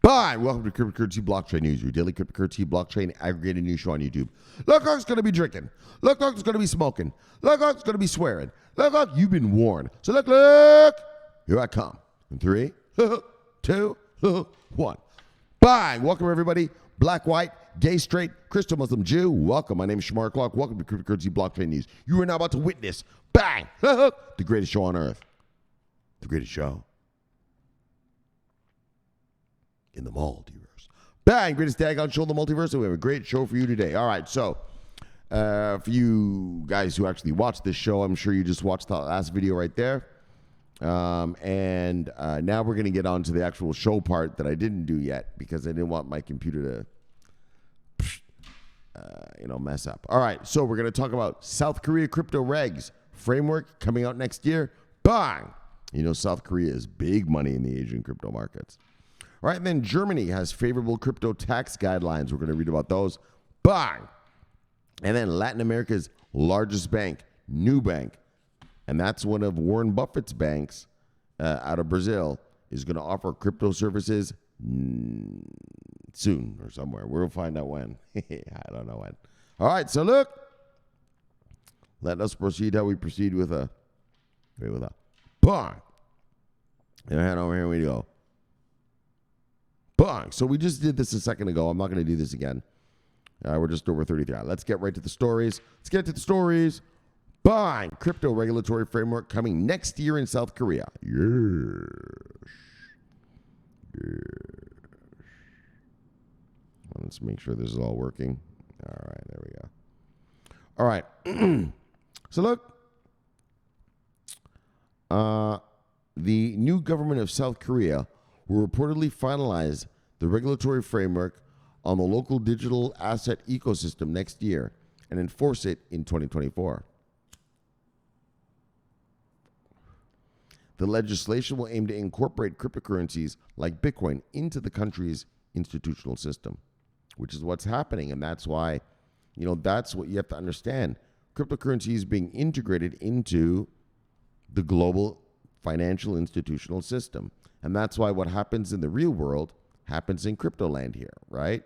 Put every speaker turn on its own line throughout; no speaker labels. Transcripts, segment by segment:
Hi, welcome to Cryptocurrency Blockchain News, your daily cryptocurrency blockchain aggregated news show on YouTube. Look who's going to be drinking. Look who's going to be smoking. Look who's going to be swearing. Look, you've been warned. So look, here I come. In 3, 2, 1. Bang! Welcome everybody. Black, white, gay, straight, Christian, Muslim, Jew. Welcome. My name is Shomari Clarke. Welcome to Cryptocurrency Blockchain News. You are now about to witness, bang, the greatest show on earth. The greatest show in the multiverse. Bang! Greatest daggone show in the multiverse. And we have a great show for you today. All right, so for you guys who actually watched this show, I'm sure you just watched the last video right there. Now we're going to get on to the actual show part that I didn't do yet because I didn't want my computer to mess up. All right, so we're going to talk about South Korea crypto regs framework coming out next year. Bang! You know, South Korea is big money in the Asian crypto markets. All right, and then Germany has favorable crypto tax guidelines. We're going to read about those. Bang! And then Latin America's largest bank, Nubank, and that's one of Warren Buffett's banks out of Brazil, is going to offer crypto services soon or somewhere. We'll find out when. I don't know when. All right, so look. Let us proceed how we proceed with a bang. And head over here we go. Bang. So we just did this a second ago. I'm not going to do this again. We're just over 33. Let's get right to the stories. Let's get to the stories. Bang. Crypto regulatory framework coming next year in South Korea. Yes. Let's make sure this is all working. All right, there we go. All right. So look. The new government of South Korea will reportedly finalize the regulatory framework on the local digital asset ecosystem next year and enforce it in 2024. The legislation will aim to incorporate cryptocurrencies like Bitcoin into the country's institutional system, which is what's happening. And that's why, that's what you have to understand. Cryptocurrency is being integrated into the global financial institutional system. And that's why what happens in the real world happens in crypto land here, right?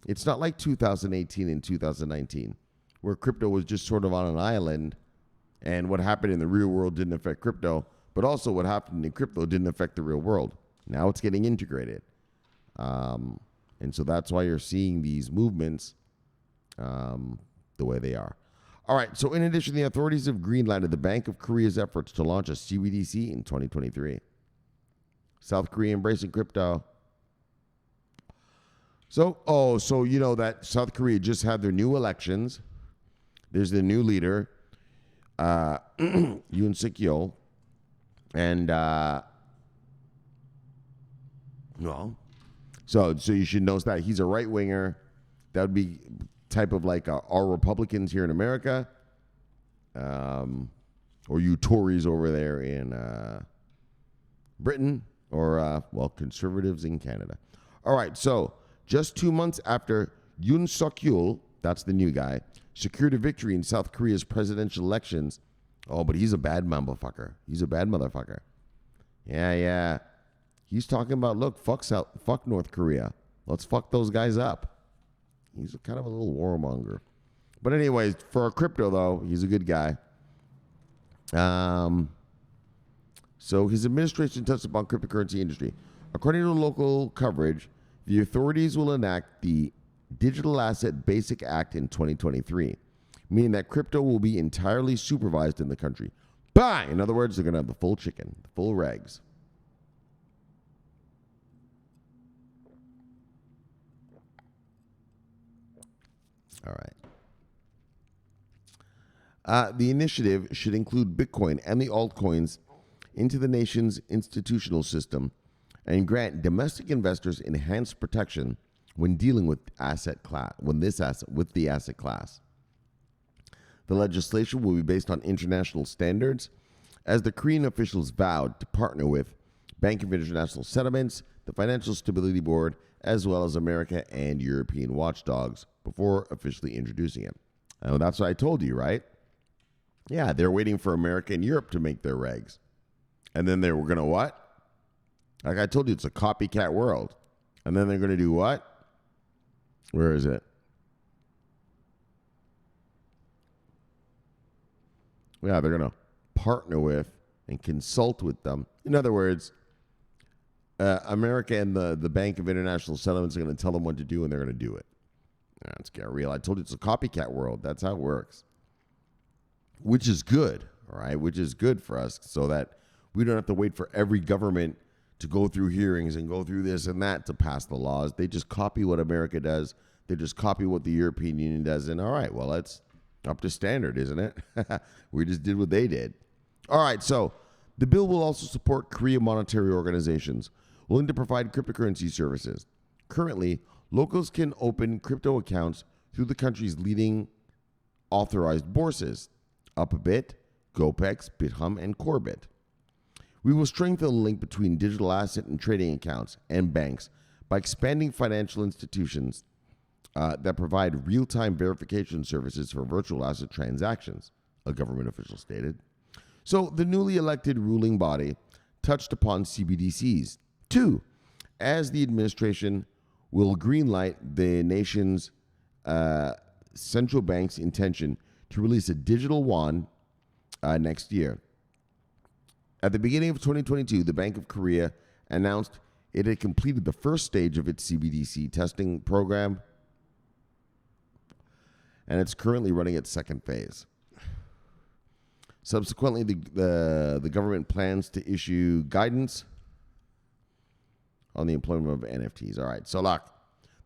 It's not like 2018 and 2019, where crypto was just sort of on an island, and what happened in the real world didn't affect crypto, but also what happened in crypto didn't affect the real world. Now it's getting integrated. And so that's why you're seeing these movements the way they are. All right, so in addition, the authorities have greenlighted the Bank of Korea's efforts to launch a CBDC in 2023. South Korea embracing crypto. So you know that South Korea just had their new elections. There's the new leader, Yoon Suk-yeol. And, so you should know that he's a right-winger. That would be type of like our Republicans here in America, or you Tories over there in Britain, or, conservatives in Canada. All right, so just 2 months after Yoon Suk-yeol, that's the new guy, secured a victory in South Korea's presidential elections. Oh, but he's a bad motherfucker. He's a bad motherfucker. Yeah. He's talking about, look, fuck North Korea. Let's fuck those guys up. He's kind of a little warmonger. But anyways, for our crypto, though, he's a good guy. So his administration touched upon cryptocurrency industry. According to local coverage, the authorities will enact the Digital Asset Basic Act in 2023, meaning that crypto will be entirely supervised in the country. Bang! In other words, they're going to have the full chicken, the full regs. All right. The initiative should include Bitcoin and the altcoins into the nation's institutional system and grant domestic investors enhanced protection when dealing with the asset class. The legislation will be based on international standards, as the Korean officials vowed to partner with Bank of International Settlements, the Financial Stability Board, as well as America and European watchdogs before officially introducing it. That's what I told you, right? Yeah, they're waiting for America and Europe to make their regs. And then they were going to what? Like I told you, it's a copycat world. And then they're going to do what? Where is it? Yeah, they're going to partner with and consult with them. In other words, America and the Bank of International Settlements are going to tell them what to do, and they're going to do it. That's getting real. I told you it's a copycat world. That's how it works. Which is good, all right? Which is good for us so that we don't have to wait for every government to go through hearings and go through this and that to pass the laws. They just copy what America does. They just copy what the European Union does. And all right, well, that's up to standard, isn't it? We just did what they did. All right, so the bill will also support Korea monetary organizations willing to provide cryptocurrency services. Currently, locals can open crypto accounts through the country's leading authorized bourses, Upbit, GoPex, BitHum, and Corebit. We will strengthen the link between digital asset and trading accounts and banks by expanding financial institutions that provide real-time verification services for virtual asset transactions, a government official stated. So the newly elected ruling body touched upon CBDCs, too, as the administration will greenlight the nation's central bank's intention to release a digital yuan next year. At the beginning of 2022, the Bank of Korea announced it had completed the first stage of its CBDC testing program, and it's currently running its second phase. Subsequently, the government plans to issue guidance on the employment of NFTs. All right, so look,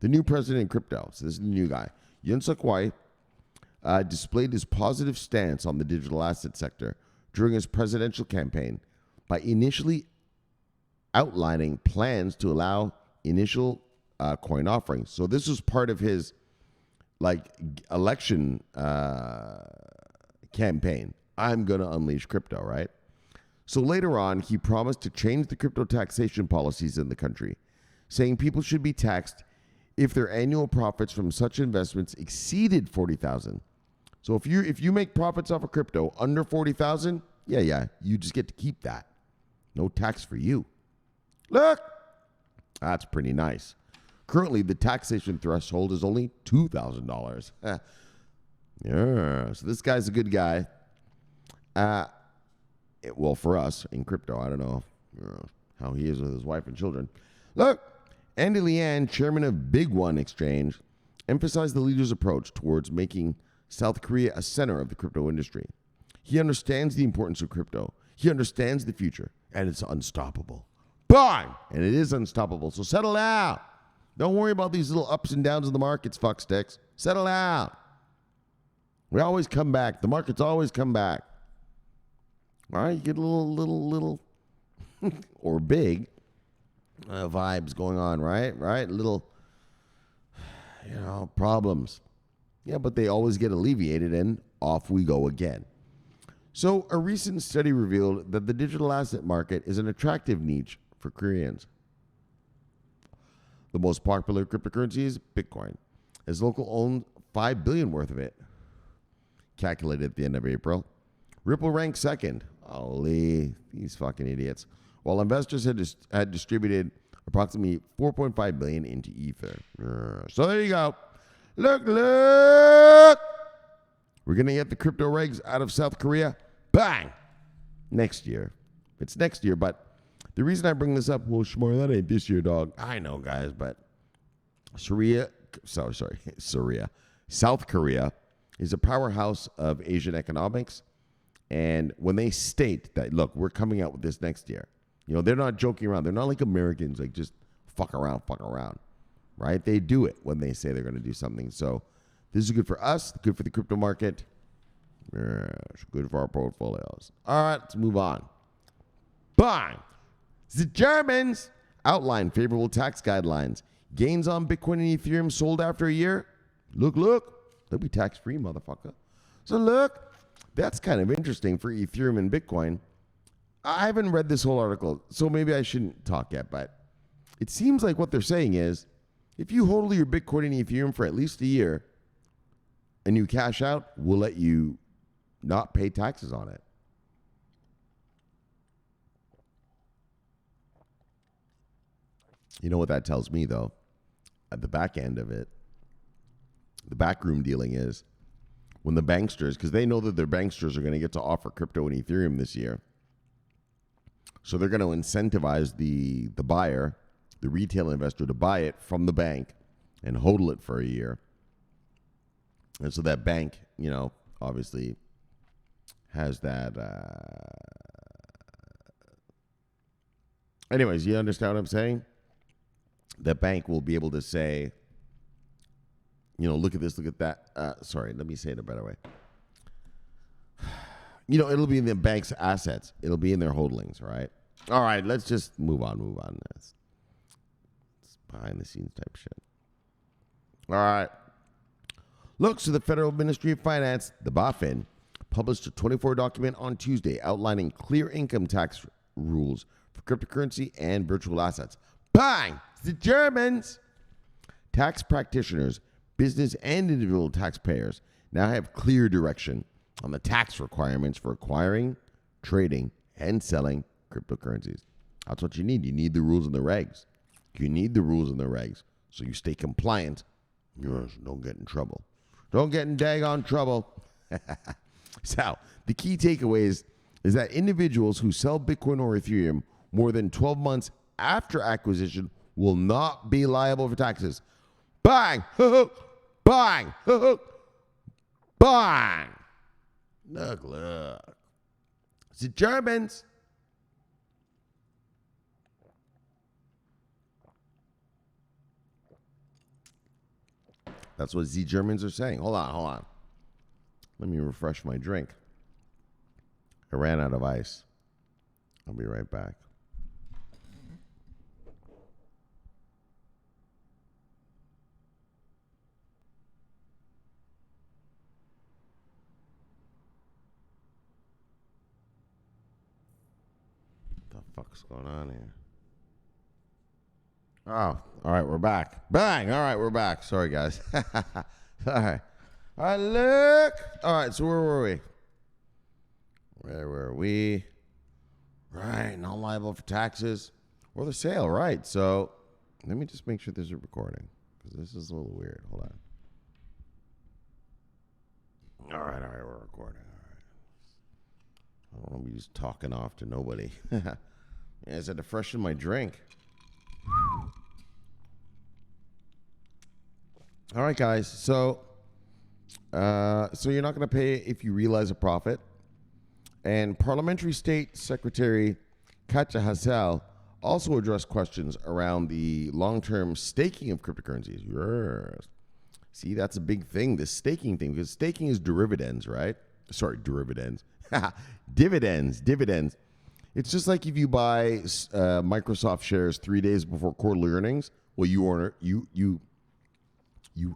the new president in crypto, so this is the new guy, Yoon Suk-hwai, displayed his positive stance on the digital asset sector during his presidential campaign by initially outlining plans to allow initial coin offerings. So this was part of his election campaign. I'm going to unleash crypto, right? So later on, he promised to change the crypto taxation policies in the country, saying people should be taxed if their annual profits from such investments exceeded $40,000. So if you make profits off of crypto under $40,000, yeah, you just get to keep that. No tax for you. Look, that's pretty nice. Currently, the taxation threshold is only $2,000. Yeah, so this guy's a good guy. Well, for us in crypto, I don't know how he is with his wife and children. Look, Andy Lian, chairman of Big One Exchange, emphasized the leader's approach towards making South Korea a center of the crypto industry. He understands the importance of crypto. He understands the future, and it's unstoppable. Bang! And it is unstoppable, so settle down. Don't worry about these little ups and downs in the markets, fucksticks. Settle down. We always come back. The markets always come back. All right, you get a little, or big vibes going on, right? Little, problems. Yeah, but they always get alleviated, and off we go again. So a recent study revealed that the digital asset market is an attractive niche for Koreans. The most popular cryptocurrency is Bitcoin, as local owns $5 billion worth of it, calculated at the end of April. Ripple ranked second. Holy, these fucking idiots. While investors had distributed approximately $4.5 billion into Ether. So there you go. Look. We're going to get the crypto regs out of South Korea. Bang! Next year. It's next year, but the reason I bring this up, well, Shomari, that ain't this year, dog. I know, guys, but South Korea is a powerhouse of Asian economics. And when they state that, look, we're coming out with this next year, they're not joking around. They're not like Americans, like just fuck around, right? They do it when they say they're going to do something. So this is good for us, good for the crypto market, good for our portfolios. All right, let's move on. Bang! The Germans outlined favorable tax guidelines. Gains on Bitcoin and Ethereum sold after a year. Look, they'll be tax-free, motherfucker. So look, that's kind of interesting for Ethereum and Bitcoin. I haven't read this whole article, so maybe I shouldn't talk yet, but it seems like what they're saying is if you hold your Bitcoin and Ethereum for at least a year and you cash out, we'll let you not pay taxes on it. You know what that tells me, though? at the back end of it, the backroom dealing is when the banksters, because they know that their banksters are going to get to offer crypto and Ethereum this year. So they're going to incentivize the buyer, the retail investor, to buy it from the bank and hodl it for a year. And so that bank, obviously has that. Anyways, you understand what I'm saying? The bank will be able to say, look at this, look at that. Sorry, let me say it a better way. It'll be in the bank's assets. It'll be in their holdings, right? All right, let's just move on. It's behind the scenes type shit. All right. Look, so the Federal Ministry of Finance, the BaFin, published a 24 document on Tuesday outlining clear income tax rules for cryptocurrency and virtual assets. Bang! It's the Germans! Tax practitioners, business and individual taxpayers now have clear direction on the tax requirements for acquiring, trading, and selling cryptocurrencies. That's what you need. You need the rules and the regs. You need the rules and the regs so you stay compliant. Don't get in trouble. Don't get in daggone trouble. So, the key takeaways is that individuals who sell Bitcoin or Ethereum more than 12 months after acquisition will not be liable for taxes. Bang! Bang! Bang! Look. It's the Germans. That's what the Germans are saying. Hold on. Let me refresh my drink. I ran out of ice. I'll be right back. What the fuck's going on here? Oh, all right, we're back. Bang! All right, we're back. Sorry, guys. All right. All right, look. All right, so where were we? Where were we? Right, not liable for taxes or the sale, right. So let me just make sure there's a recording because this is a little weird. Hold on. All right, we're recording. All right. I don't want to be just talking off to nobody. I said to freshen my drink. All right, guys. So you're not going to pay if you realize a profit. And Parliamentary State Secretary Katja Hassel also addressed questions around the long-term staking of cryptocurrencies. Yes. See, that's a big thing, this staking thing, because staking is dividends, right? Sorry, dividends. Dividends. It's just like if you buy Microsoft shares 3 days before quarterly earnings. Well, you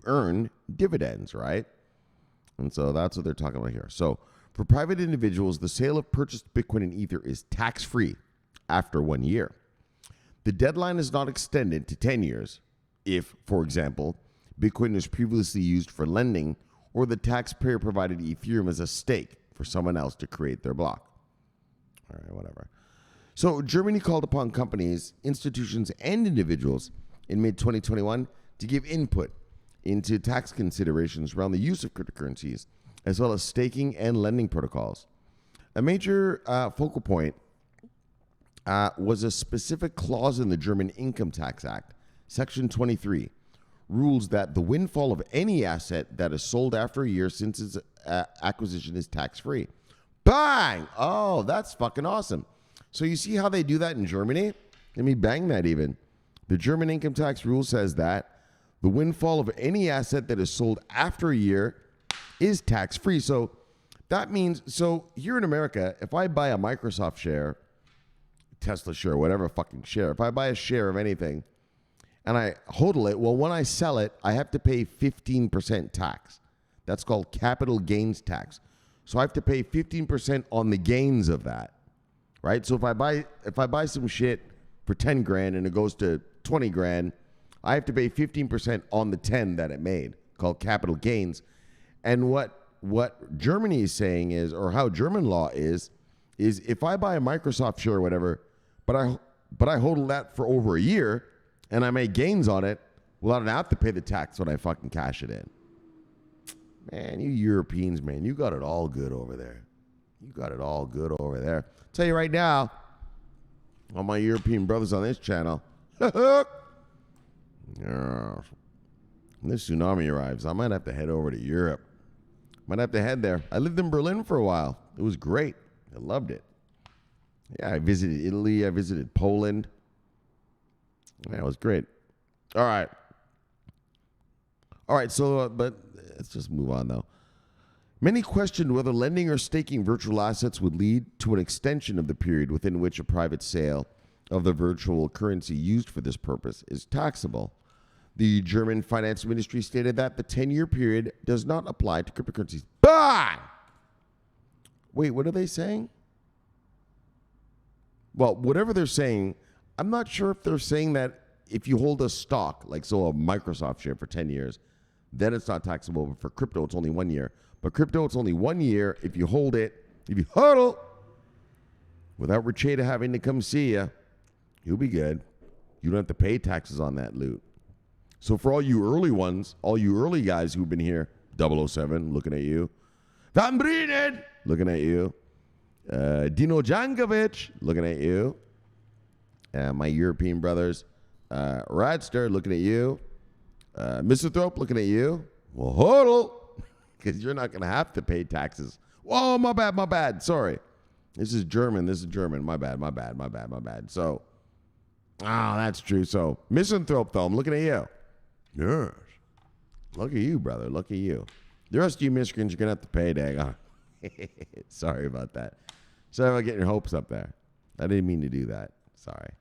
earn dividends, right? And so that's what they're talking about here. So for private individuals, the sale of purchased Bitcoin and Ether is tax-free after 1 year. The deadline is not extended to 10 years if, for example, Bitcoin is previously used for lending or the taxpayer provided Ethereum as a stake for someone else to create their block. All right, whatever. So Germany called upon companies, institutions, and individuals in mid-2021 to give input into tax considerations around the use of cryptocurrencies, as well as staking and lending protocols. A major focal point was a specific clause in the German Income Tax Act, Section 23, rules that the windfall of any asset that is sold after a year since its acquisition is tax-free. Bang! Oh, that's fucking awesome. So you see how they do that in Germany? Let me bang that even. The German income tax rule says that the windfall of any asset that is sold after a year is tax-free. So that means, so here in America, if I buy a Microsoft share, Tesla share, whatever fucking share, if I buy a share of anything and I hodl it, well, when I sell it, I have to pay 15% tax. That's called capital gains tax. So I have to pay 15% on the gains of that, right? So if I buy some shit for 10 grand and it goes to 20 grand, I have to pay 15% on the 10 that it made, called capital gains. And what Germany is saying is, or how German law is if I buy a Microsoft share or whatever, but I hodl that for over a year and I make gains on it, Well, I don't have to pay the tax when I fucking cash it in. Man, you Europeans, man, you got it all good over there. You got it all good over there. Tell you right now, all my European brothers on this channel, when this tsunami arrives, I might have to head over to Europe. Might have to head there. I lived in Berlin for a while. It was great. I loved it. Yeah, I visited Italy. I visited Poland. Yeah, it was great. All right. So, but let's just move on, though. Many questioned whether lending or staking virtual assets would lead to an extension of the period within which a private sale of the virtual currency used for this purpose is taxable. The German finance ministry stated that the 10-year period does not apply to cryptocurrencies. Bah! Wait, what are they saying? Well, whatever they're saying, I'm not sure if they're saying that if you hold a stock, like so a Microsoft share for 10 years, then it's not taxable. But for crypto, it's only 1 year. But crypto, it's only 1 year. If you hold it, if you hodl, without Richetta having to come see you, you'll be good. You don't have to pay taxes on that loot. So for all you early ones, all you early guys who've been here, 007, looking at you. Van Brinen, looking at you. Dino Jankovic, looking at you. My European brothers. Radster, looking at you. Misanthrope, looking at you. Well, hodl, because you're not going to have to pay taxes. Oh, my bad. Sorry. This is German. My bad. So, that's true. So, Misanthrope, though, I'm looking at you. Yes. Look at you, brother. Look at you. The rest of you Michigans, you're going to have to pay, dang. Sorry about that. Sorry about getting your hopes up there. I didn't mean to do that. Sorry.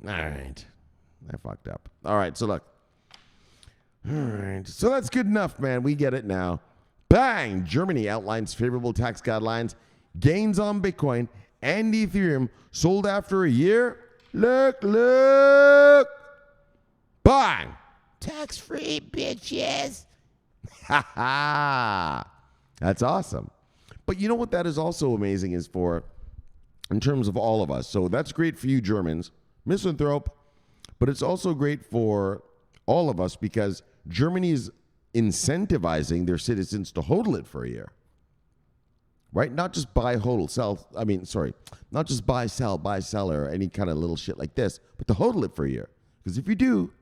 All right. I fucked up. All right, so look. All right. So that's good enough, man. We get it now. Bang! Germany outlines favorable tax guidelines. Gains on Bitcoin and Ethereum sold after a year. Look. Bang! Tax-free, bitches. Ha ha. That's awesome. But you know what that is also amazing is for, in terms of all of us. So that's great for you Germans, Misanthrope, but it's also great for all of us because Germany is incentivizing their citizens to hodl it for a year. Right? Not just buy, hodl, sell. Not just buy, sell, or any kind of little shit like this, but to hodl it for a year. Because if you do,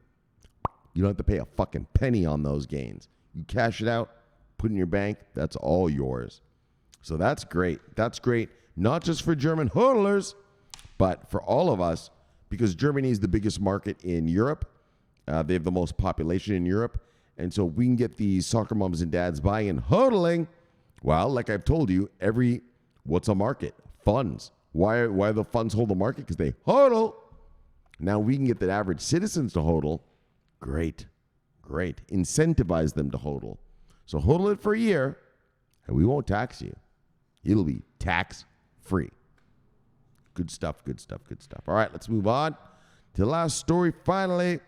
you don't have to pay a fucking penny on those gains. You cash it out, put it in your bank, that's all yours. So that's great. That's great, not just for German hodlers, but for all of us, because Germany is the biggest market in Europe. They have the most population in Europe. And so we can get these soccer moms and dads buying and hodling. Well, like I've told you, what's a market? Funds. Why the funds hold the market? Because they hodl. Now we can get the average citizens to hodl. Great. Incentivize them to hodl. So hodl it for a year, and we won't tax you. It'll be tax-free. Good stuff. All right, let's move on to the last story. Finally,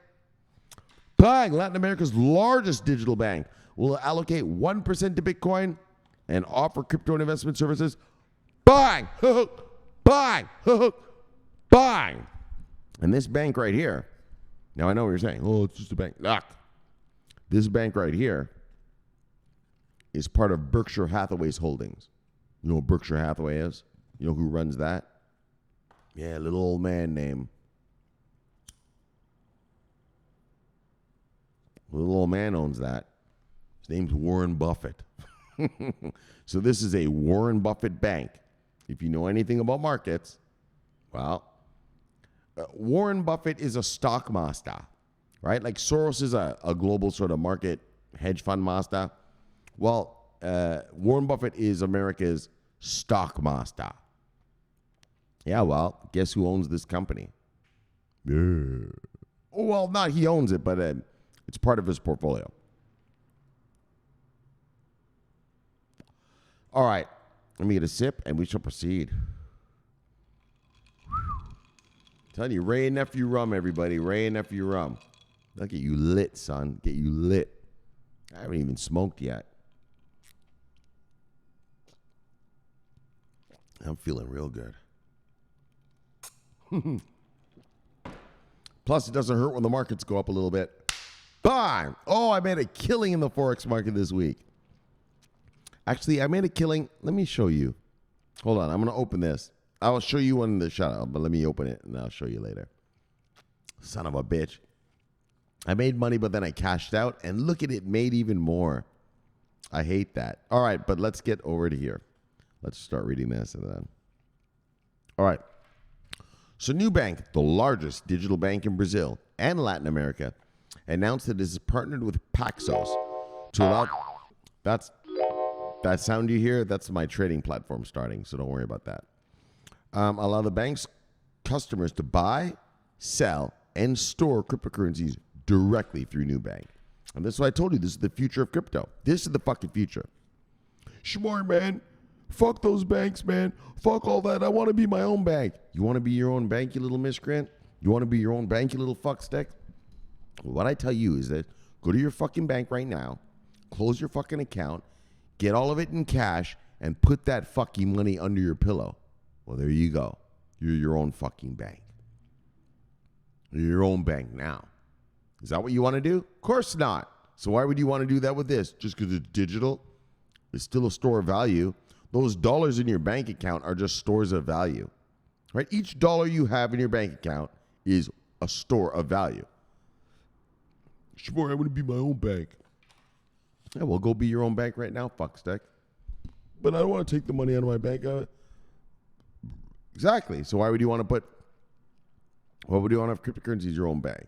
bang! Latin America's largest digital bank will allocate 1% to Bitcoin and offer crypto investment services. Bang! Bang! Bang! And this bank right here, now I know what you're saying. Oh, it's just a bank. Look, this bank right here is part of Berkshire Hathaway's holdings. You know what Berkshire Hathaway is? You know who runs that? Yeah, little old man name. Little old man owns that. His name's Warren Buffett. So this is a Warren Buffett bank. If you know anything about markets, well, Warren Buffett is a stock master, right? Like Soros is a global sort of market hedge fund master. Well, Warren Buffett is America's stock master. Yeah, well, guess who owns this company? Yeah. Well, not he owns it, but it's part of his portfolio. All right, let me get a sip, and we shall proceed. Telling you, Ray and Nephew rum, everybody. Ray and Nephew rum. Look at you lit, son. Get you lit. I haven't even smoked yet. I'm feeling real good. Plus, it doesn't hurt when the markets go up a little bit. Bang! Oh, I made a killing in the Forex market this week. Actually, I made a killing. Let me show you. Hold on. I'm going to open this. I'll show you on the shoutout, but let me open it and I'll show you later. Son of a bitch. I made money, but then I cashed out. And look at it, made even more. I hate that. All right, but let's get over to here. Let's start reading this. And then. All right. So Nubank, the largest digital bank in Brazil and Latin America, announced that it has partnered with Paxos to allow... That sound you hear, that's my trading platform starting, so don't worry about that. Allow the bank's customers to buy, sell, and store cryptocurrencies directly through Nubank. And this is what I told you. This is the future of crypto. This is the fucking future. Shomari, man. Fuck those banks, man. Fuck all that. I want to be my own bank. You want to be your own bank, you little miscreant? You want to be your own bank, you little fuckstick? What I tell you is that go to your fucking bank right now, close your fucking account, get all of it in cash, and put that fucking money under your pillow. Well, there you go. You're your own fucking bank. You're your own bank now. Is that what you want to do? Of course not. So why would you want to do that with this? Just because it's digital? It's still a store of value. Those dollars in your bank account are just stores of value. Right? Each dollar you have in your bank account is a store of value. Sure, I want to be my own bank. Yeah, well, go be your own bank right now, fuckstick. But I don't want to take the money out of my bank. Exactly. So why would you want to have cryptocurrency as your own bank?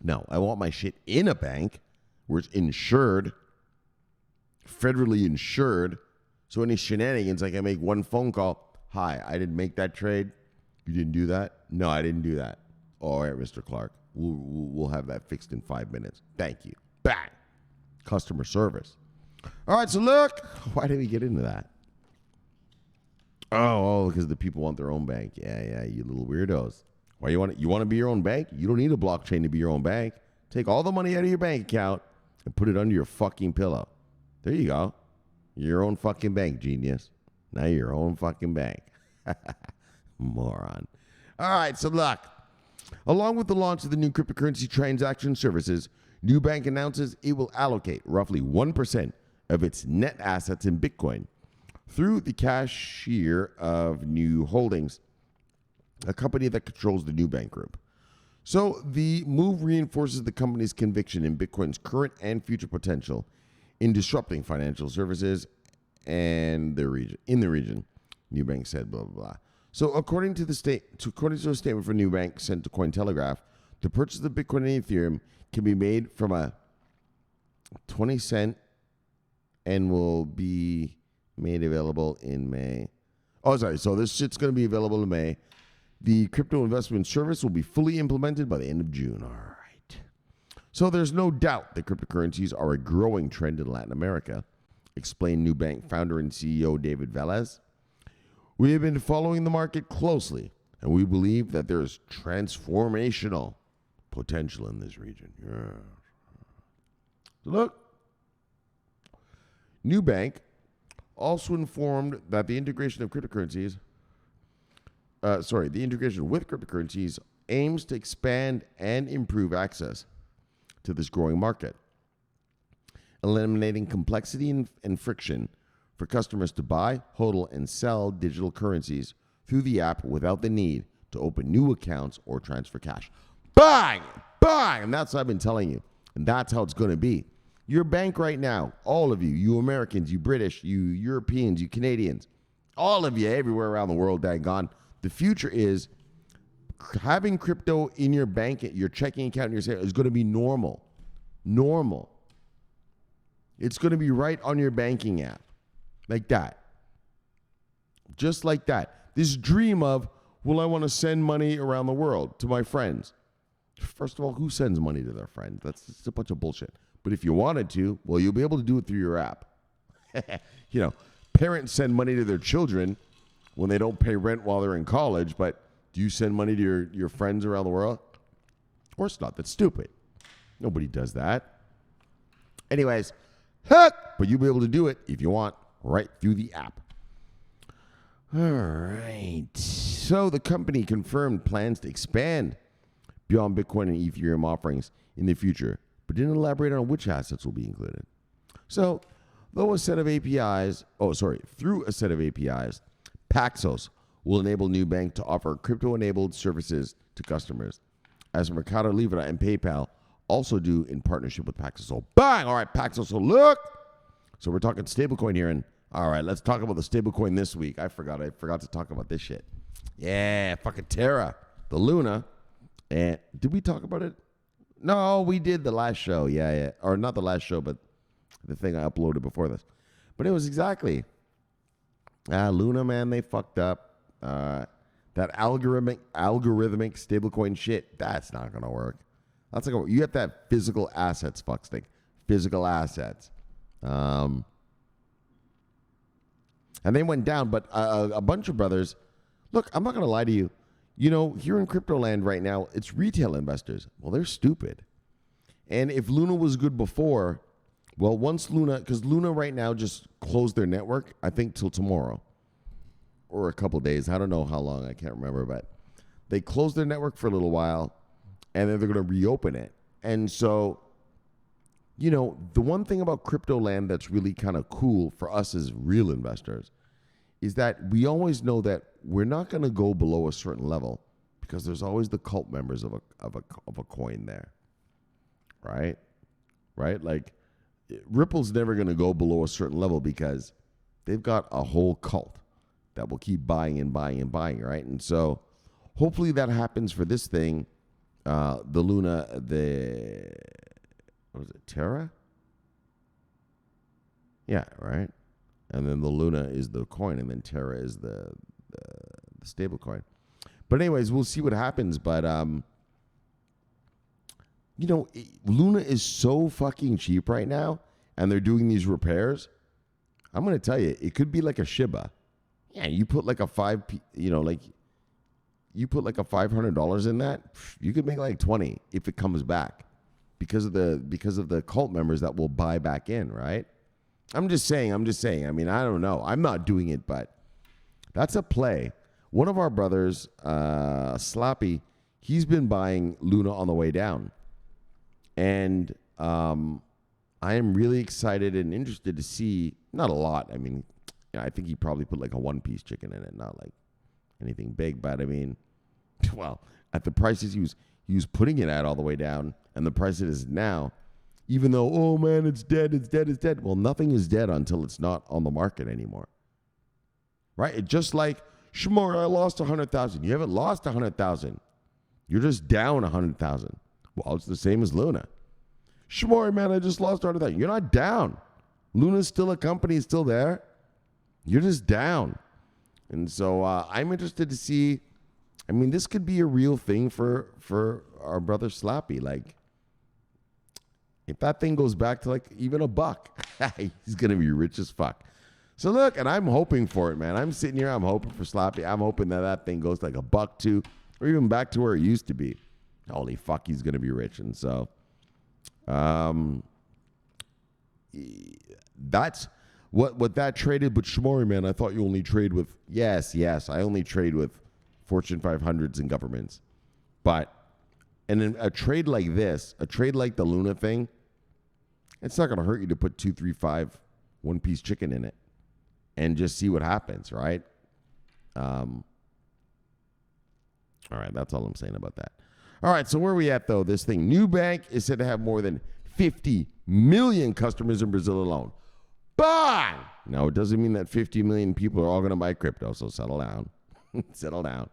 No, I want my shit in a bank where it's insured, federally insured. So any shenanigans, like I make one phone call. Hi, I didn't make that trade. You didn't do that? No, I didn't do that. All right, Mr. Clarke. We'll have that fixed in 5 minutes. Thank you. Bang. Customer service. All right, so look. Why did we get into that? Oh, because the people want their own bank. Yeah, you little weirdos. Why you want to be your own bank? You don't need a blockchain to be your own bank. Take all the money out of your bank account and put it under your fucking pillow. There you go. Your own fucking bank, genius. Now you're your own fucking bank. Moron. All right, so look. Along with the launch of the new cryptocurrency transaction services, Nubank announces it will allocate roughly 1% of its net assets in Bitcoin through the cashier of New Holdings, a company that controls the Nubank Group. So the move reinforces the company's conviction in Bitcoin's current and future potential in disrupting financial services and in the region. Nubank said, blah, blah, blah. So according to a statement from Nubank sent to Cointelegraph, the purchase of Bitcoin and Ethereum can be made from a 20-cent and will be made available in May. Oh, sorry. So this shit's going to be available in May. The crypto investment service will be fully implemented by the end of June. All right. So there's no doubt that cryptocurrencies are a growing trend in Latin America, explained Nubank founder and CEO David Velez. We have been following the market closely, and we believe that there is transformational potential in this region. Yeah. So look, Nubank also informed that the integration with cryptocurrencies aims to expand and improve access to this growing market, eliminating complexity and friction for customers to buy, hodl, and sell digital currencies through the app without the need to open new accounts or transfer cash. Bang! Bang! And that's what I've been telling you. And that's how it's going to be. Your bank right now, all of you, you Americans, you British, you Europeans, you Canadians, all of you everywhere around the world, daggone, the future is having crypto in your bank, your checking account, and your savings is going to be normal. Normal. It's going to be right on your banking app. Like that. Just like that. This dream of, well, I want to send money around the world to my friends. First of all, who sends money to their friends? That's just a bunch of bullshit. But if you wanted to, well, you'll be able to do it through your app. Parents send money to their children when they don't pay rent while they're in college, but do you send money to your friends around the world? Of course not. That's stupid. Nobody does that. Anyways, but you'll be able to do it if you want. Right through the app. All right. So the company confirmed plans to expand beyond Bitcoin and Ethereum offerings in the future, but didn't elaborate on which assets will be included. So, through a set of APIs, Paxos will enable Nubank to offer crypto-enabled services to customers, as Mercado Libre and PayPal also do in partnership with Paxos. So, bang! All right, Paxos, so look! So we're talking stablecoin here, and all right, let's talk about the stablecoin this week. I forgot to talk about this shit. Yeah, fucking Terra, the Luna. And did we talk about it? No, we did the last show. Yeah. Or not the last show, but the thing I uploaded before this. But it was exactly Luna, man, they fucked up. That algorithmic stablecoin shit, that's not going to work. That's like you have to have physical assets, fuckstick. Physical assets. And they went down, but a bunch of brothers, look, I'm not going to lie to you. You know, here in crypto land right now, it's retail investors. Well, they're stupid. And if Luna was good before, well, once Luna, because Luna right now just closed their network, I think till tomorrow or a couple days. I don't know how long. I can't remember, but they closed their network for a little while, and then they're going to reopen it. And so, you know, the one thing about crypto land that's really kind of cool for us as real investors is that we always know that we're not going to go below a certain level because there's always the cult members of a coin there, right? Right? Like Ripple's never going to go below a certain level because they've got a whole cult that will keep buying and buying and buying, right? And so hopefully that happens for this thing, the Luna, what was it, Terra? Yeah, right? And then the Luna is the coin, and then Terra is the stable coin. But anyways, we'll see what happens. But, you know, Luna is so fucking cheap right now, and they're doing these repairs. I'm going to tell you, it could be like a Shiba. Yeah, you put like you put like a $500 in that, you could make like 20 if it comes back because of the cult members that will buy back in, right? I'm just saying. I mean, I don't know. I'm not doing it, but that's a play. One of our brothers, Slappy, he's been buying Luna on the way down. And I am really excited and interested to see, not a lot. I mean, I think he probably put like a one-piece chicken in it, not like anything big. But I mean, well, at the prices he was putting it at all the way down and the price it is now, even though, oh man, it's dead. Well, nothing is dead until it's not on the market anymore. Right? It's just like, Shomari, I lost 100,000. You haven't lost 100,000. You're just down 100,000. Well, it's the same as Luna. Shomari, man, I just lost 100,000. You're not down. Luna's still a company, it's still there. You're just down. And so I'm interested to see, I mean, this could be a real thing for our brother Slappy. Like, if that thing goes back to like even $1, he's going to be rich as fuck. So look, and I'm hoping for it, man. I'm sitting here, I'm hoping for Slappy. I'm hoping that thing goes to like $1, or even back to where it used to be. Holy fuck, he's going to be rich. And so that's what that traded. But Shomari, man, I thought you only trade with, yes, I only trade with Fortune 500s and governments. But, and in a trade like this, a trade like the Luna thing, it's not going to hurt you to put 2, 3, 5 one-piece chicken in it and just see what happens, right? All right, that's all I'm saying about that. All right, so where are we at, though? This thing, Nubank is said to have more than 50 million customers in Brazil alone. Bang! Now, it doesn't mean that 50 million people are all going to buy crypto, so settle down. Settle down.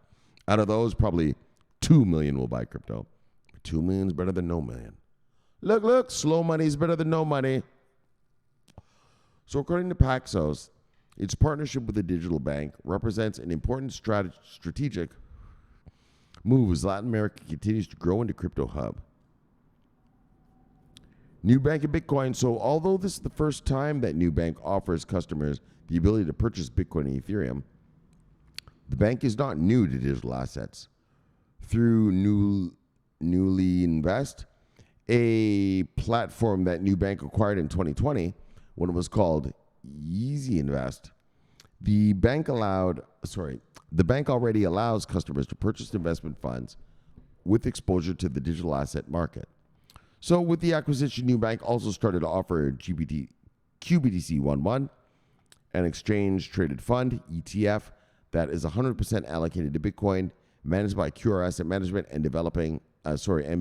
Out of those, probably 2 million will buy crypto. 2 million is better than no million. Look, slow money is better than no money. So according to Paxos, its partnership with the digital bank represents an important strategic move as Latin America continues to grow into crypto hub. Nubank and Bitcoin. So although this is the first time that Nubank offers customers the ability to purchase Bitcoin and Ethereum, the bank is not new to digital assets. Through Newly Invest, a platform that Nubank acquired in 2020 when it was called Yeezy Invest, the bank already allows customers to purchase investment funds with exposure to the digital asset market. So with the acquisition, Nubank also started to offer QBTC11, an exchange-traded fund, ETF, that is 100% allocated to Bitcoin, managed by QR Asset Management and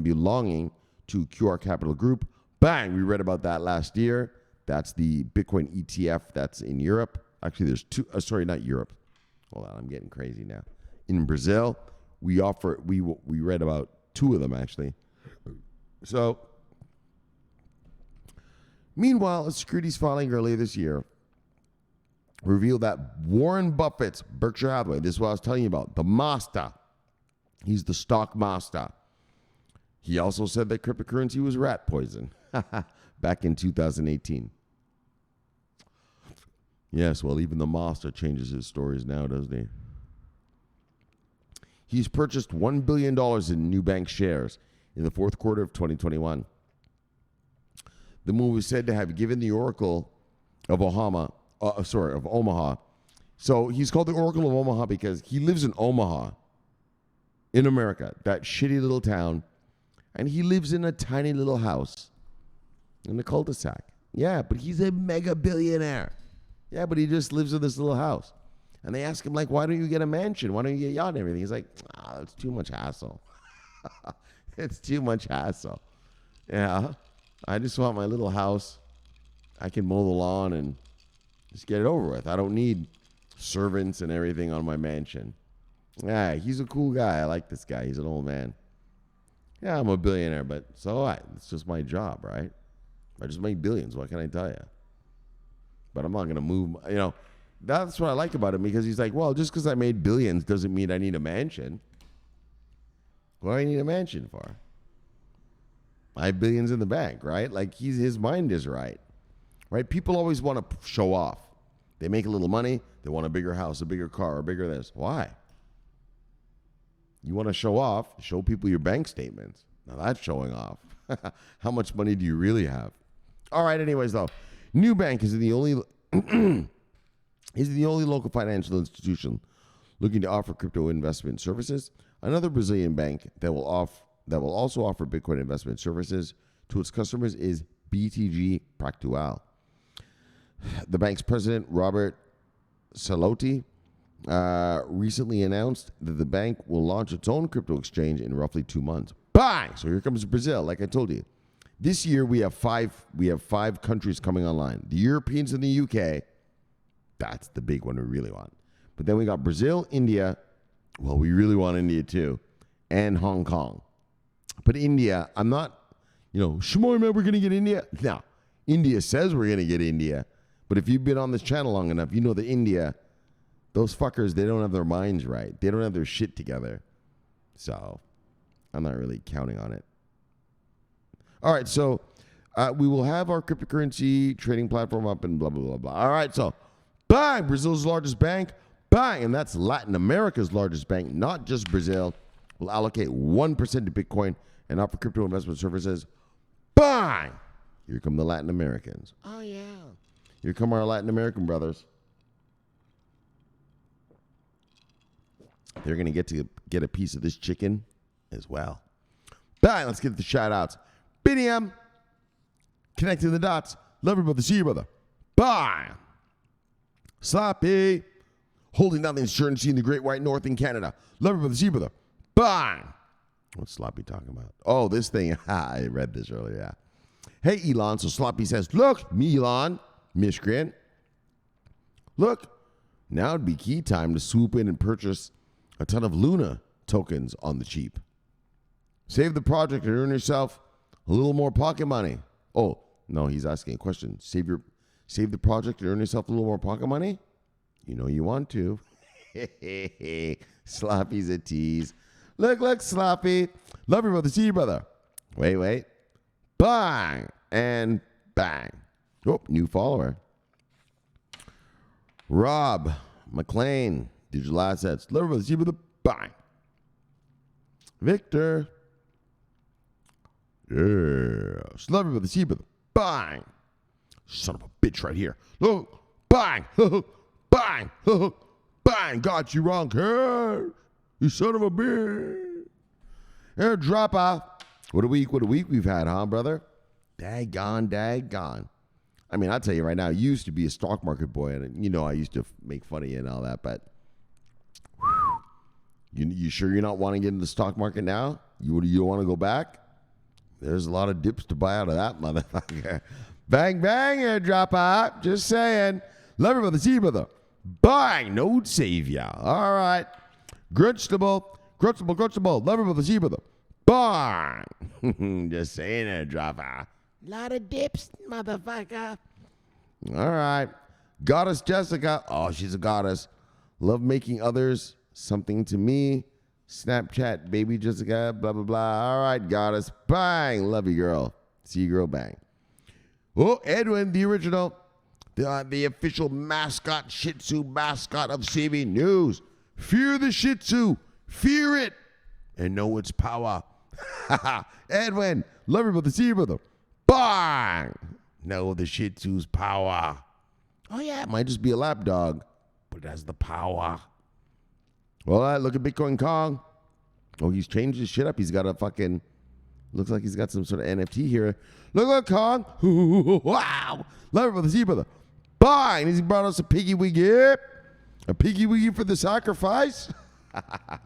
belonging to QR Capital Group. Bang! We read about that last year. That's the Bitcoin ETF that's in Europe. Actually, there's two. Not Europe. Hold on, I'm getting crazy now. In Brazil, we read about two of them actually. So, meanwhile, a securities filing earlier this year revealed that Warren Buffett's Berkshire Hathaway, this is what I was telling you about, the master, he's the stock master. He also said that cryptocurrency was rat poison back in 2018. Yes, well, even the master changes his stories now, doesn't he? He's purchased $1 billion in Nubank shares in the fourth quarter of 2021. The move is said to have given the Oracle of Omaha. So he's called the Oracle of Omaha because he lives in Omaha, in America, that shitty little town, and he lives in a tiny little house in the cul-de-sac. Yeah, but he's a mega billionaire. Yeah, but he just lives in this little house. And they ask him, like, why don't you get a mansion? Why don't you get a yacht and everything? He's like, it's too much hassle. It's too much hassle. Yeah, I just want my little house. I can mow the lawn and just get it over with. I don't need servants and everything on my mansion. Yeah, he's a cool guy. I like this guy. He's an old man. Yeah, I'm a billionaire, but so what? It's just my job, right? I just make billions. What can I tell you? But I'm not going to move. You know, that's what I like about him, because he's like, well, just because I made billions doesn't mean I need a mansion. What do I need a mansion for? I have billions in the bank, right? Like, his mind is right. Right? People always want to show off. They make a little money. They want a bigger house, a bigger car, a bigger this. Why? You want to show off, show people your bank statements. Now that's showing off. How much money do you really have? All right, anyways, though. Nubank is the only local financial institution looking to offer crypto investment services. Another Brazilian bank that will also offer Bitcoin investment services to its customers is BTG Pactual. The bank's president, Robert Salotti, recently announced that the bank will launch its own crypto exchange in roughly 2 months. Bang! So here comes Brazil, like I told you. This year we have five countries coming online. The Europeans and the UK, that's the big one we really want. But then we got Brazil, India, well, we really want India too, and Hong Kong. But India, I'm not, Shomari, man, we're going to get India. No, India says we're going to get India. But if you've been on this channel long enough, you know that India, those fuckers, they don't have their minds right. They don't have their shit together. So I'm not really counting on it. All right, so we will have our cryptocurrency trading platform up and blah, blah, blah, blah. All right, so bang, Brazil's largest bank, bang, and that's Latin America's largest bank, not just Brazil, will allocate 1% to Bitcoin and offer crypto investment services. Bang! Here come the Latin Americans. Oh, yeah. Here come our Latin American brothers. They're going to get a piece of this chicken as well. Bang, let's get the shout-outs. BDM, connecting the dots. Love you, brother. See you, brother. Bye. Sloppy, holding down the insurance scene in the Great White North in Canada. Love you, brother. See you, brother. Bye. What's Sloppy talking about? Oh, this thing. I read this earlier. Yeah. Hey, Elon. So Sloppy says, look, me, Elon, miscreant. Look, now would be key time to swoop in and purchase a ton of Luna tokens on the cheap. Save the project and earn yourself a little more pocket money. Oh, no, he's asking a question. Save the project and earn yourself a little more pocket money? You know you want to. Sloppy's a tease. Look, Sloppy. Love you, brother. See you, brother. Wait. Bang. And bang. Oh, new follower. Rob McLean. Digital assets. Love you, brother. See you, brother. Bang. Victor. Yeah. Love you, brother. See you, brother. Bang. Son of a bitch right here. Look. Bang. Bang. Bang. Got you wrong. Hey, you son of a bitch. Airdropper. What a week we've had, huh, brother? Daggone. I mean, I'll tell you right now, you used to be a stock market boy, and you know I used to make fun of you and all that, but you sure you're not wanting to get into the stock market now? You don't want to go back? There's a lot of dips to buy out of that motherfucker. Bang, airdropper. Just saying. Love you, brother. See you, brother. Bang. No savior. All right. Grunstable. Love you, brother. See you, brother. Bang. Just saying, airdropper. Lot of dips, motherfucker. All right. Goddess Jessica. Oh, she's a goddess. Love making others something to me. Snapchat, baby Jessica, blah, blah, blah. All right, goddess. Bang. Love you, girl. See you, girl. Bang. Oh, Edwin, the original. The official mascot, Shih Tzu mascot of CB News. Fear the Shih Tzu. Fear it. And know its power. Edwin, love you, brother. See you, brother. Bang. Know the Shih Tzu's power. Oh, yeah, it might just be a lap dog, but it has the power. Well, look at Bitcoin Kong. Oh, he's changed his shit up. He's got a fucking, looks like he's got some sort of NFT here. Look at Kong. Wow. Love it, brother. See you, brother. Bye. And he brought us a piggy wiggy. A piggy wiggy for the sacrifice. All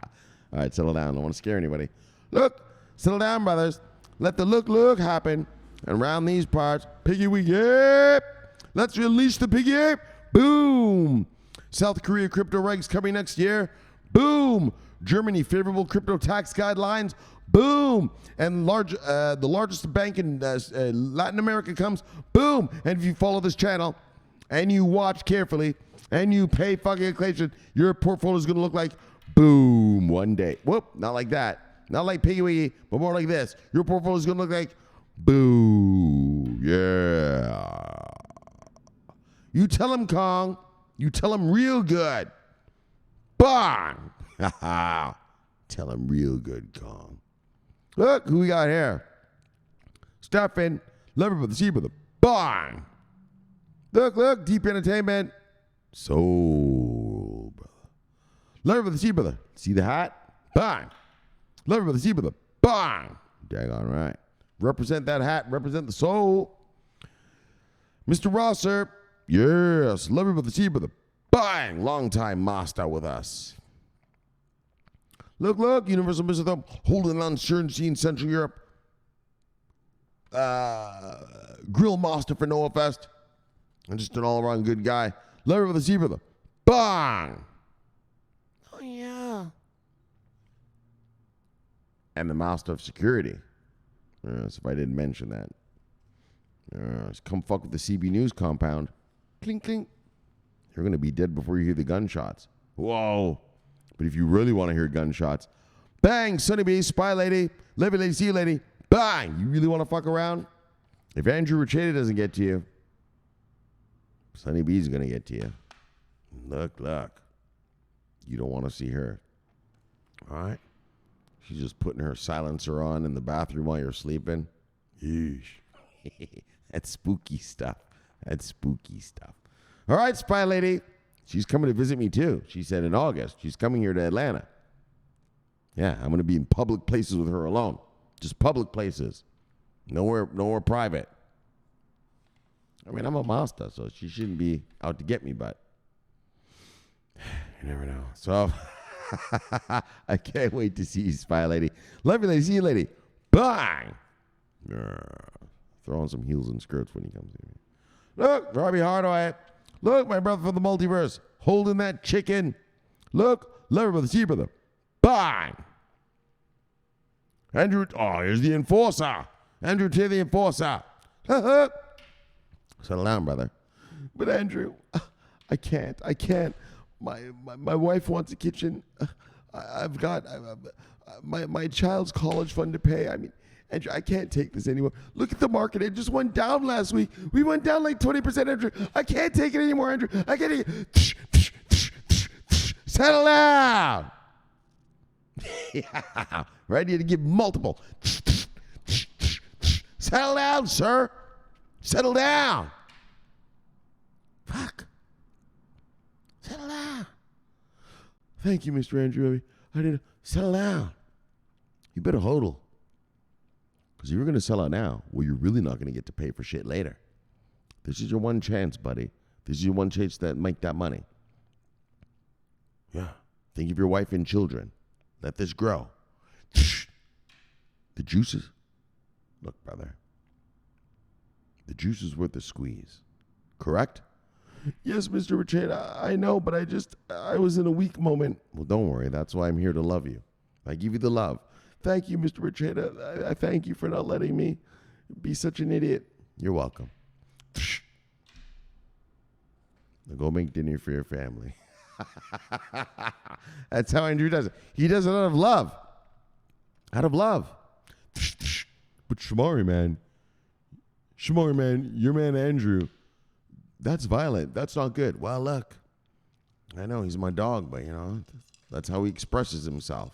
right, settle down. I don't want to scare anybody. Look, settle down, brothers. Let the look happen. And around these parts, piggy wiggy. Let's release the piggy. Boom. South Korea crypto regs coming next year. Boom. Germany favorable crypto tax guidelines. Boom. And the largest bank in Latin America comes. Boom. And if you follow this channel and you watch carefully and you pay fucking attention, your portfolio is going to look like boom one day. Whoop. Not like that. Not like Piggy Wiggy, but more like this. Your portfolio is going to look like boom. Yeah. You tell him, Kong. You tell him real good. Bang! Tell him real good, Kong. Look who we got here. Stefan, love you, brother. See you, brother. Bang! Look, deep entertainment. Soul, brother. Love you, brother. See you, brother. See the hat? Bang! Love you, brother. See you, brother. Bang! Daggone right. Represent that hat. Represent the soul. Mr. Rosser. Yes. Love you, brother. See you, brother. Bang! Long time master with us. Look, Universal Mr. Thumb holding uncertainty in Central Europe. Grill master for Noah Fest. And just an all-around good guy. Love you, the sea brother. Bang! Oh, yeah. And the master of security. Yes, if I didn't mention that. Yes, come fuck with the CB News compound. Clink, clink. You're going to be dead before you hear the gunshots. Whoa. But if you really want to hear gunshots, bang, Sunny Bee, Spy Lady, Levy Lady, See Lady, bang. You really want to fuck around? If Andrew Richetta doesn't get to you, Sunny Bee's going to get to you. Look. You don't want to see her. All right? She's just putting her silencer on in the bathroom while you're sleeping. Yeesh. That's spooky stuff. All right, Spy Lady. She's coming to visit me, too. She said in August. She's coming here to Atlanta. Yeah, I'm going to be in public places with her alone. Just public places. Nowhere private. I mean, I'm a master, so she shouldn't be out to get me, but you never know. So I can't wait to see you, Spy Lady. Love you, lady. See you, lady. Bang! Throw on some heels and skirts when he comes in. Look, Robbie Hardaway. Look, my brother from the multiverse, holding that chicken. Look, love you, brother. See you, brother. Bang! Andrew, here's the enforcer. Andrew T, the enforcer. Settle down, brother. But Andrew, I can't. My wife wants a kitchen. I've got my child's college fund to pay. I mean, Andrew, I can't take this anymore. Look at the market. It just went down last week. We went down like 20%, Andrew. I can't take it anymore, Andrew. I can't take it. Settle down. Yeah. Ready to give multiple. Settle down, sir. Settle down. Fuck. Settle down. Thank you, Mr. Andrew. I didn't. Settle down. You better hodl. Because if you're going to sell out now, well, you're really not going to get to pay for shit later. This is your one chance, buddy. This is your one chance to make that money. Yeah. Think of your wife and children. Let this grow. The juices. Look, brother. The juice is worth the squeeze. Correct? Yes, Mr. Richetta, I know, but I was in a weak moment. Well, don't worry. That's why I'm here to love you. I give you the love. Thank you, Mr. Richetta. I thank you for not letting me be such an idiot. You're welcome. Now go make dinner for your family. That's how Andrew does it. He does it out of love. Out of love. But Shomari, man, your man Andrew, that's violent. That's not good. Well, look, I know he's my dog, but, that's how he expresses himself.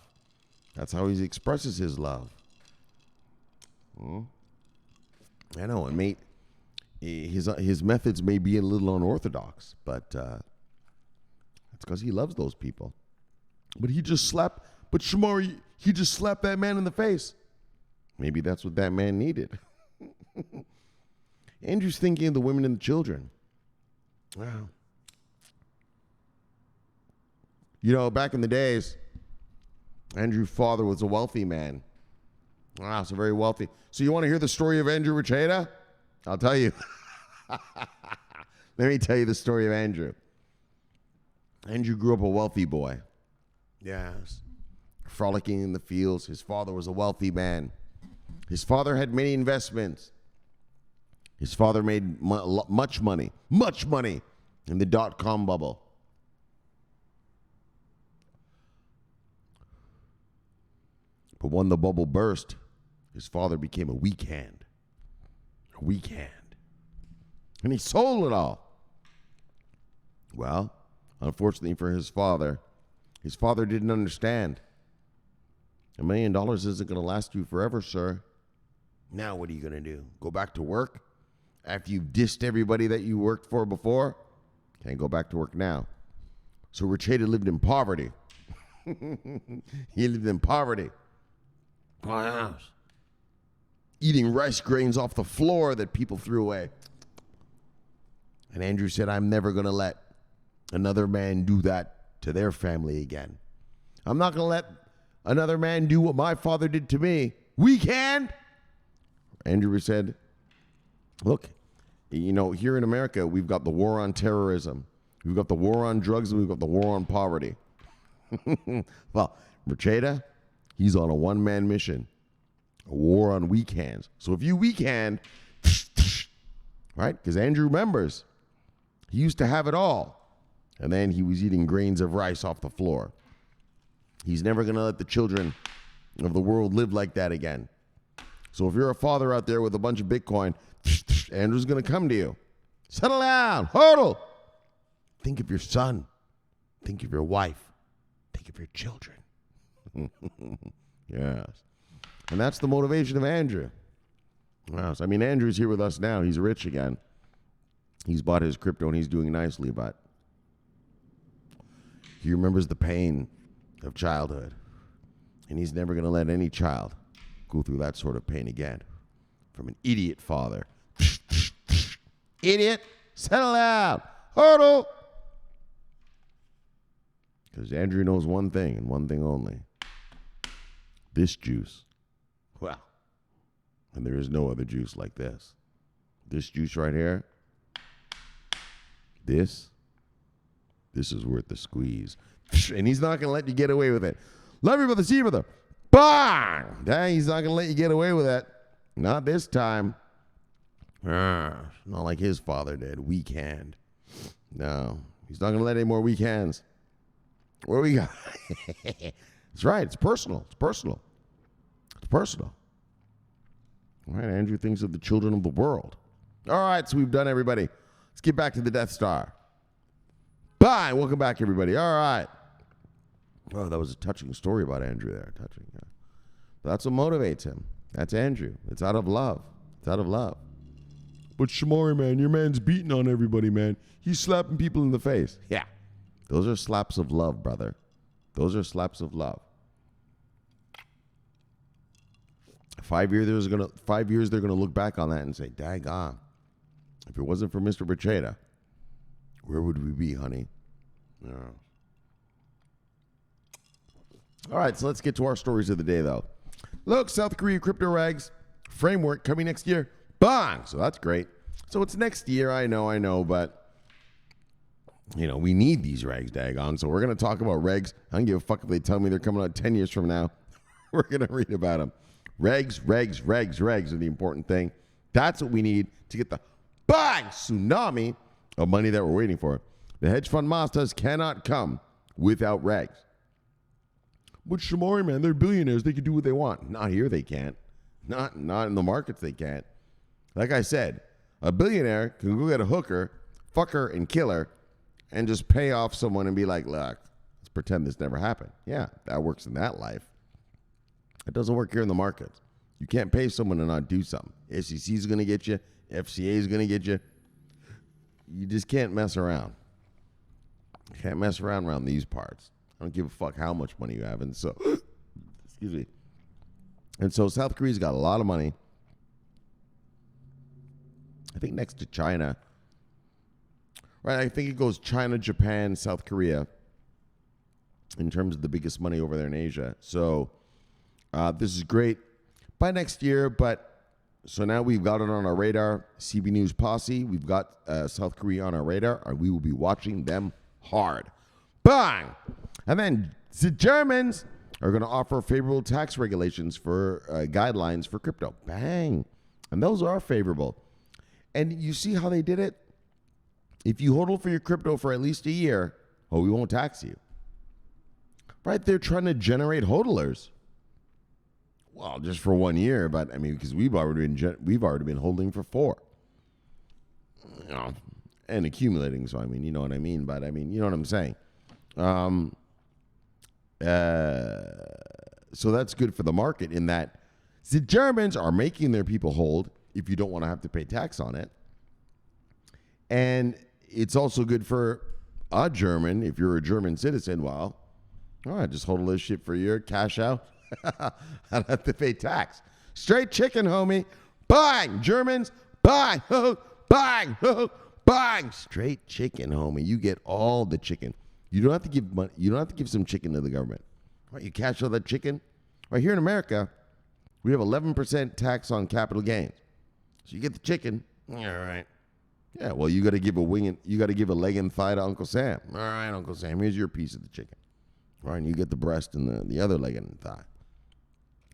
That's how he expresses his love. I know, and mate, his methods may be a little unorthodox, but it's because he loves those people. But Shomari, he just slapped that man in the face. Maybe that's what that man needed. Andrew's thinking of the women and the children. Wow. Back in the days, Andrew's father was a wealthy man. Wow, so very wealthy. So you want to hear the story of Andrew Richetta? I'll tell you. Let me tell you the story of Andrew. Andrew grew up a wealthy boy. Yes. Frolicking in the fields. His father was a wealthy man. His father had many investments. His father made much money in the dot-com bubble. But when the bubble burst, his father became a weak hand. And he sold it all. Well, unfortunately for his father didn't understand. $1 million isn't going to last you forever, sir. Now what are you going to do? Go back to work? After you've dissed everybody that you worked for before? Can't go back to work now. So Richetta lived in poverty. He lived in poverty. Eating rice grains off the floor that people threw away. And Andrew said, I'm never going to let another man do that to their family again. I'm not going to let another man do what my father did to me. We can. Andrew said, look, here in America, we've got the war on terrorism. We've got the war on drugs, and we've got the war on poverty. Well, Richetta, he's on a one-man mission. A war on weak hands. So if you weak hand, right? Because Andrew remembers, he used to have it all. And then he was eating grains of rice off the floor. He's never going to let the children of the world live like that again. So if you're a father out there with a bunch of Bitcoin, Andrew's going to come to you. Settle down. Hodl. Think of your son. Think of your wife. Think of your children. Yes. And that's the motivation of Andrew. Yes. I mean, Andrew's here with us now. He's rich again. He's bought his crypto and he's doing nicely, but he remembers the pain of childhood. And he's never going to let any child go through that sort of pain again from an idiot father. Idiot, settle down, hodl. Because Andrew knows one thing and one thing only. This juice. Well, and there is no other juice like this. This juice right here. This is worth the squeeze. And he's not going to let you get away with it. Love you, brother. See you, brother. Bang! He's not going to let you get away with it. Not this time. Not like his father did. Weak hand. No. He's not going to let any more weak hands. What do we got? That's right. It's personal. It's personal. It's personal. All right. Andrew thinks of the children of the world. All right. So we've done everybody. Let's get back to the Death Star. Bye. Welcome back, everybody. All right. Oh, that was a touching story about Andrew there. Touching. Yeah. But that's what motivates him. That's Andrew. It's out of love. It's out of love. But Shomari, man, your man's beating on everybody, man. He's slapping people in the face. Yeah. Those are slaps of love, brother. Those are slaps of love. 5 years they're gonna look back on that and say, daggone, if it wasn't for Mr. Richetta, where would we be, honey? Yeah. All right, so let's get to our stories of the day, though. Look, South Korea crypto rags framework coming next year. Bang! So that's great. So it's next year, I know, but we need these regs, daggone. So we're going to talk about regs. I don't give a fuck if they tell me they're coming out 10 years from now. We're going to read about them. Regs are the important thing. That's what we need to get the bang tsunami of money that we're waiting for. The hedge fund masters cannot come without regs. But Shomari, man, they're billionaires. They can do what they want. Not here, they can't. Not in the markets, they can't. Like I said, a billionaire can go get a hooker, fuck her, and kill her, and just pay off someone and be like, look, let's pretend this never happened. Yeah, that works in that life. It doesn't work here in the markets. You can't pay someone to not do something. SEC is going to get you. FCA is going to get you. You just can't mess around. You can't mess around these parts. I don't give a fuck how much money you have. And so, excuse me. And so South Korea's got a lot of money. I think next to China. Right, I think it goes China, Japan, South Korea in terms of the biggest money over there in Asia. So this is great by next year. But so now we've got it on our radar. CB News Posse, we've got South Korea on our radar, and we will be watching them hard. Bang! And then the Germans are going to offer favorable tax regulations for guidelines for crypto. Bang! And those are favorable. And you see how they did it? If you hodl for your crypto for at least a year, we won't tax you. Right? They're trying to generate hodlers. Well, just for 1 year, but I mean, because we've already been holding for 4. And accumulating. So I mean, you know what I mean. But I mean, you know what I'm saying. So that's good for the market in that the Germans are making their people hold if you don't want to have to pay tax on it. And it's also good for a German, if you're a German citizen, well, all right, just hold this shit for a year, cash out. I don't have to pay tax. Straight chicken, homie. Bang! Germans, bang! Bang! Bang! Straight chicken, homie. You get all the chicken. You don't have to give money. You don't have to give some chicken to the government. Right? You cash out that chicken. Right here in America, we have 11% tax on capital gains. So you get the chicken. All right. Yeah. Well, you got to give a wing and you got to give a leg and thigh to Uncle Sam. All right, Uncle Sam. Here's your piece of the chicken. All right, and you get the breast and the other leg and thigh.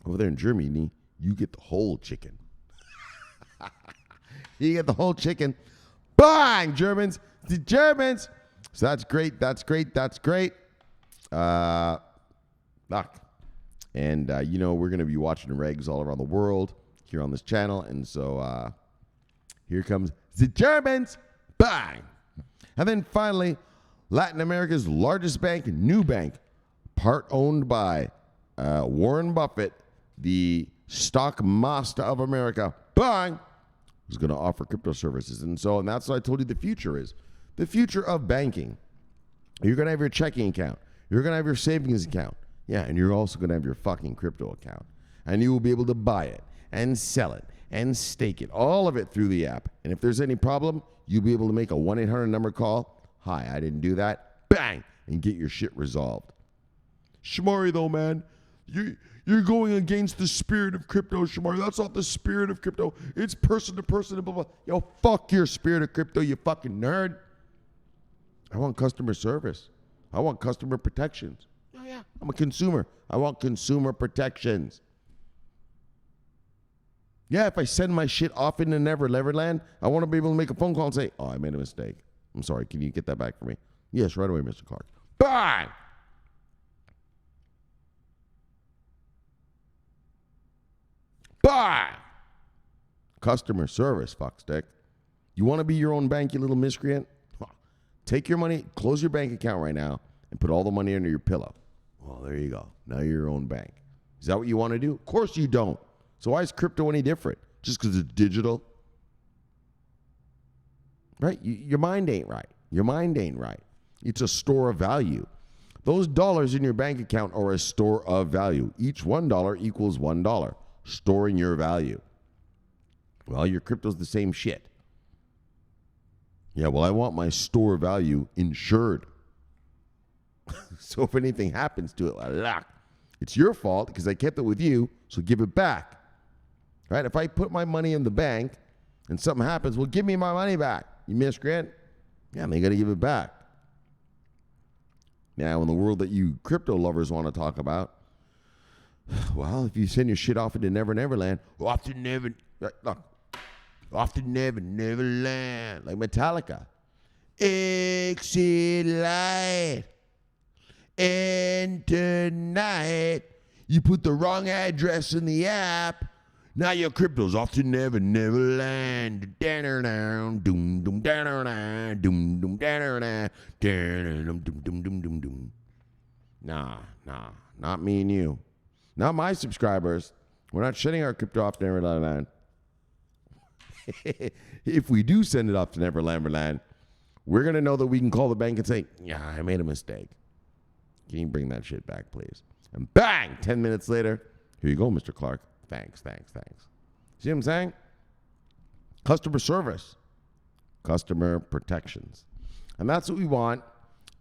Over there in Germany, you get the whole chicken. You get the whole chicken. Bang, Germans. The Germans. So that's great. That's great. That's great. Look. And, we're going to be watching regs all around the world here on this channel. And so here comes the Germans. Bang. And then finally, Latin America's largest bank, Nubank, part owned by Warren Buffett, the stock master of America. Bang. Is going to offer crypto services. And that's what I told you the future is. The future of banking. You're going to have your checking account. You're going to have your savings account. Yeah, and you're also going to have your fucking crypto account. And you will be able to buy it and sell it and stake it, all of it through the app. And if there's any problem, you'll be able to make a 1-800 number call. Hi, I didn't do that. Bang! And get your shit resolved. Shomari, though, man, you're going against the spirit of crypto, Shomari. That's not the spirit of crypto. It's person to person, blah, blah. Yo, fuck your spirit of crypto, you fucking nerd. I want customer service. I want customer protections. Yeah. I'm a consumer. I want consumer protections. Yeah, if I send my shit off into Neverland, I want to be able to make a phone call and say, I made a mistake. I'm sorry. Can you get that back for me? Yes, right away, Mr. Clarke. Bang! Bang! Customer service, fuckstick. You want to be your own bank, you little miscreant? Take your money, close your bank account right now, and put all the money under your pillow. Well, there you go. Now you're your own bank. Is that what you want to do? Of course you don't. So why is crypto any different? Just because it's digital? Right? Your mind ain't right. Your mind ain't right. It's a store of value. Those dollars in your bank account are a store of value. Each $1 equals $1. storing your value. Well, your crypto's the same shit. Yeah, well, I want my store value insured. So if anything happens to it, it's your fault because I kept it with you, so give it back. Right? If I put my money in the bank and something happens, well, give me my money back. You miscreant? Yeah, they got to give it back. Now, in the world that you crypto lovers want to talk about, well, if you send your shit off into Never Never Land, off to Never Neverland, like Metallica. Exit light. And tonight, you put the wrong address in the app. Now your crypto's off to Never Neverland. Doom doom doom doom doom. Nah, not me and you. Not my subscribers. We're not sending our crypto off to Neverland. If we do send it off to Neverland, we're going to know that we can call the bank and say, yeah, I made a mistake. Can you bring that shit back, please? And bang, 10 minutes later, here you go, Mr. Clarke. Thanks. See what I'm saying? Customer service. Customer protections. And that's what we want.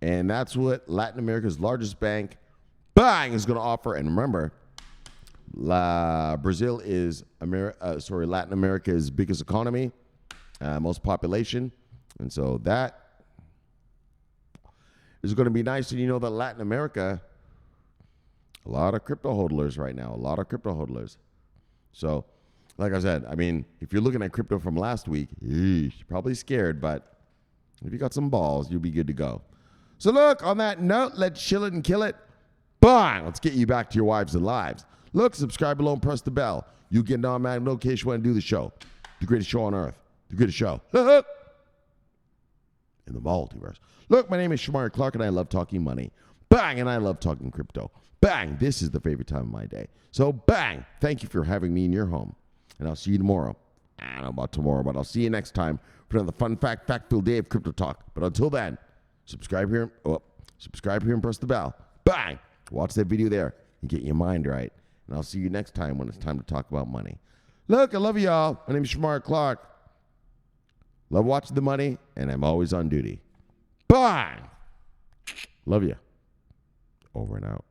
And that's what Latin America's largest bank, bang, is going to offer. And remember, Brazil is Latin America's biggest economy, most population. And so that is going to be nice. And you know that Latin America, a lot of crypto hodlers right now, So, like I said, I mean, if you're looking at crypto from last week, you're probably scared, but if you got some balls, you'll be good to go. So look, on that note, let's chill it and kill it. Bang! Let's get you back to your wives and lives. Look, subscribe below and press the bell. You get an automatic notification when I do the show. The greatest show on earth. The greatest show. In the multiverse. Look, my name is Shomari Clarke, and I love talking money. Bang! And I love talking crypto. Bang! This is the favorite time of my day. So, bang! Thank you for having me in your home. And I'll see you tomorrow. I don't know about tomorrow, but I'll see you next time for another fun fact-filled day of crypto talk. But until then, subscribe here and press the bell. Bang! Watch that video there and get your mind right. And I'll see you next time when it's time to talk about money. Look, I love you all. My name is Shomari Clarke. Love watching the money, and I'm always on duty. Bang! Love you. Over and out.